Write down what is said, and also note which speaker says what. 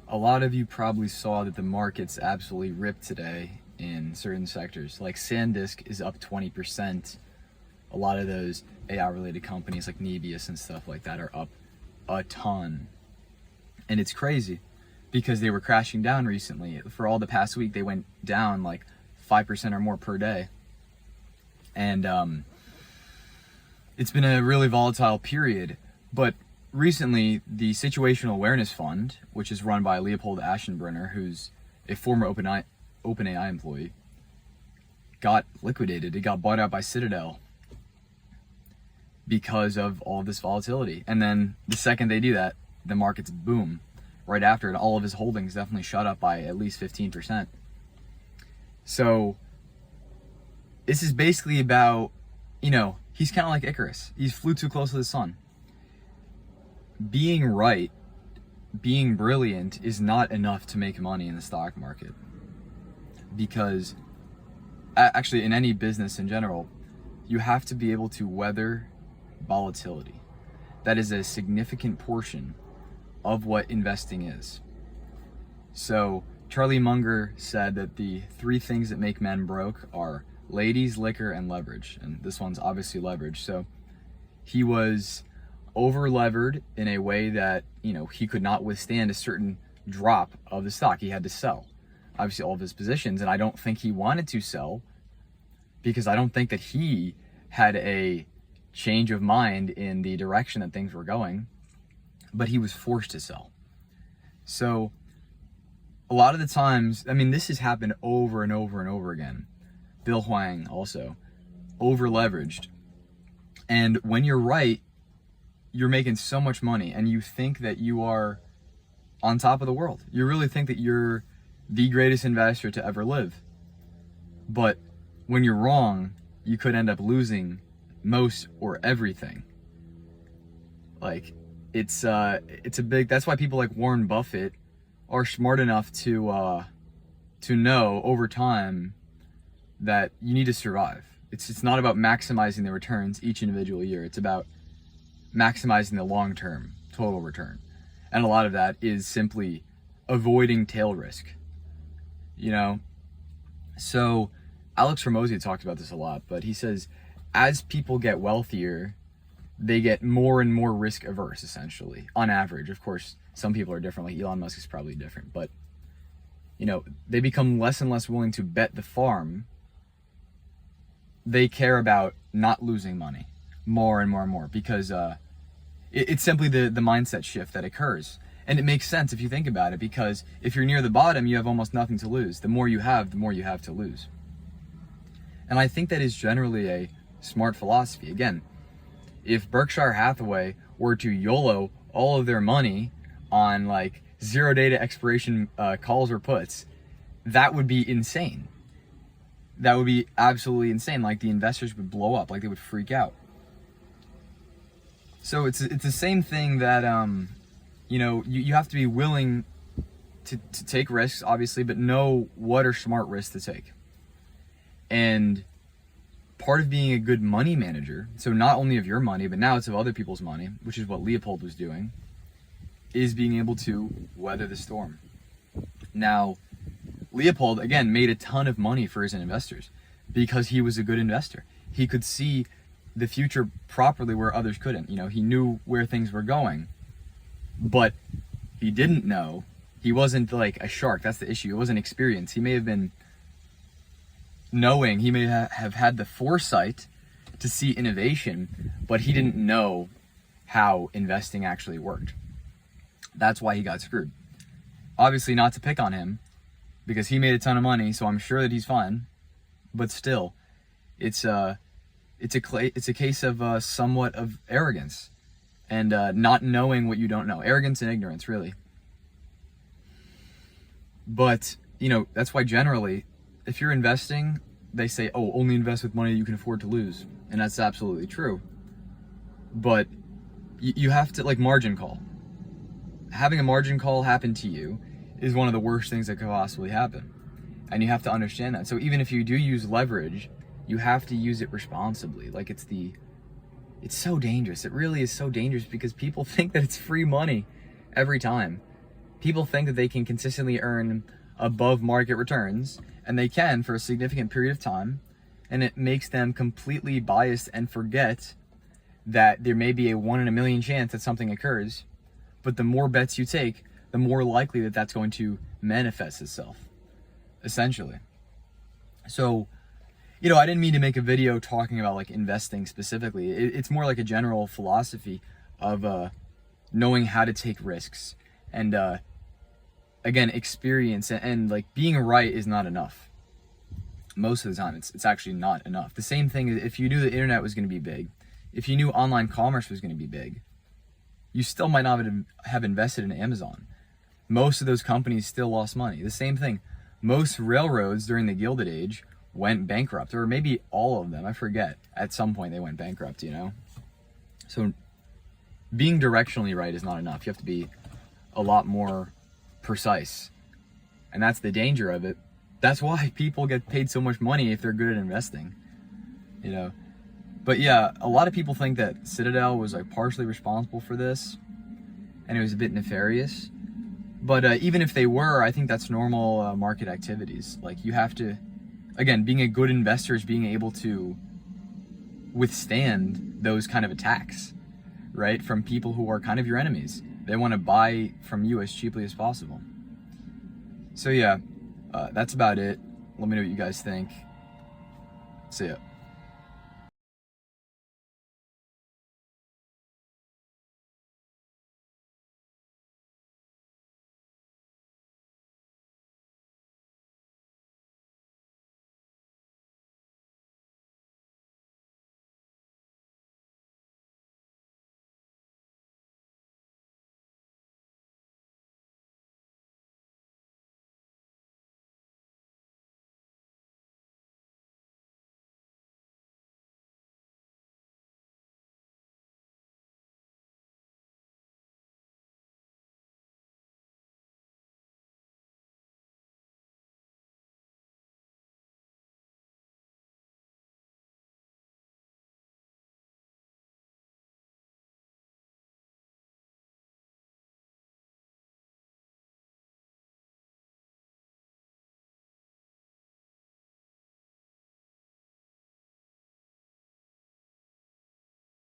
Speaker 1: A lot of you probably saw that the markets absolutely ripped today in certain sectors. Like SanDisk is up 20%. A lot of those AI related companies like Nebius and stuff like that are up a ton. And it's crazy because they were crashing down recently. For all the past week, they went down like 5% or more per day. And it's been a really volatile period. But recently, the Situational Awareness Fund, which is run by Leopold Aschenbrenner, who's a former OpenAI employee, got liquidated. It got bought out by Citadel because of all of this volatility. And then the second they do that, the markets boom right after it. All of his holdings definitely shot up by at least 15%. So this is basically about, he's kind of like Icarus. He flew too close to the sun. Being right, being brilliant is not enough to make money in the stock market. Because actually in any business in general, you have to be able to weather volatility. That is a significant portion of what investing is. So Charlie Munger said that the 3 things that make men broke are ladies, liquor, and leverage. And this one's obviously leverage. So he was over levered in a way that, he could not withstand a certain drop of the stock. He had to sell, obviously, all of his positions. And I don't think he wanted to sell because I don't think that he had a change of mind in the direction that things were going, but he was forced to sell. So a lot of the times, this has happened over and over and over again. Bill Hwang also over leveraged. And when you're right, you're making so much money and you think that you are on top of the world. You really think that you're the greatest investor to ever live. But when you're wrong, you could end up losing most or everything. Like it's a big, that's why people like Warren Buffett are smart enough to know over time that you need to survive. It's not about maximizing the returns each individual year. It's about maximizing the long-term total return. And a lot of that is simply avoiding tail risk. So Alex Ramosi talked about this a lot, but he says as people get wealthier, they get more and more risk averse, essentially, on average. Of course, some people are different, like Elon Musk is probably different, but they become less and less willing to bet the farm. They care about not losing money more and more and more because it's simply the mindset shift that occurs. And it makes sense if you think about it, because if you're near the bottom, you have almost nothing to lose. The more you have, the more you have to lose. And I think that is generally a smart philosophy. Again, if Berkshire Hathaway were to YOLO all of their money on like 0 data expiration calls or puts, that would be insane. That would be absolutely insane. Like the investors would blow up, like they would freak out. So it's the same thing that you have to be willing to take risks, obviously, but know what are smart risks to take. And part of being a good money manager, so not only of your money, but now it's of other people's money, which is what Leopold was doing, is being able to weather the storm. Now, Leopold, again, made a ton of money for his investors because he was a good investor. He could see the future properly where others couldn't. He knew where things were going, but he didn't know. He wasn't like a shark. That's the issue. It wasn't experience. He may have been knowing, he may have had the foresight to see innovation, but he didn't know how investing actually worked. That's why he got screwed. Obviously, not to pick on him, because he made a ton of money, so I'm sure that he's fine. But still, it's a case of somewhat of arrogance and not knowing what you don't know. Arrogance and ignorance, really. But that's why generally, if you're investing, they say, oh, only invest with money you can afford to lose. And that's absolutely true. But you have to, like, margin call. Having a margin call happen to you is one of the worst things that could possibly happen. And you have to understand that. So even if you do use leverage, you have to use it responsibly. Like it's so dangerous. It really is so dangerous because people think that it's free money every time. People think that they can consistently earn above market returns, and they can for a significant period of time, and it makes them completely biased and forget that there may be a 1 in a million chance that something occurs. But the more bets you take, the more likely that that's going to manifest itself, essentially. So, you know, I didn't mean to make a video talking about like investing specifically. It's more like a general philosophy of knowing how to take risks, and again, experience and like being right is not enough. Most of the time, it's actually not enough. The same thing if you knew the internet was going to be big, if you knew online commerce was going to be big, you still might not have invested in Amazon. Most of those companies still lost money. The same thing, most railroads during the Gilded Age went bankrupt, or maybe all of them, I forget. At some point they went bankrupt, you know? So being directionally right is not enough. You have to be a lot more precise. And that's the danger of it. That's why people get paid so much money if they're good at investing, you know? But yeah, a lot of people think that Citadel was like partially responsible for this, and it was a bit nefarious. But even if they were, I think that's normal market activities. Like, you have to, again, being a good investor is being able to withstand those kind of attacks, right? From people who are kind of your enemies. They want to buy from you as cheaply as possible. So yeah, that's about it. Let me know what you guys think. See ya.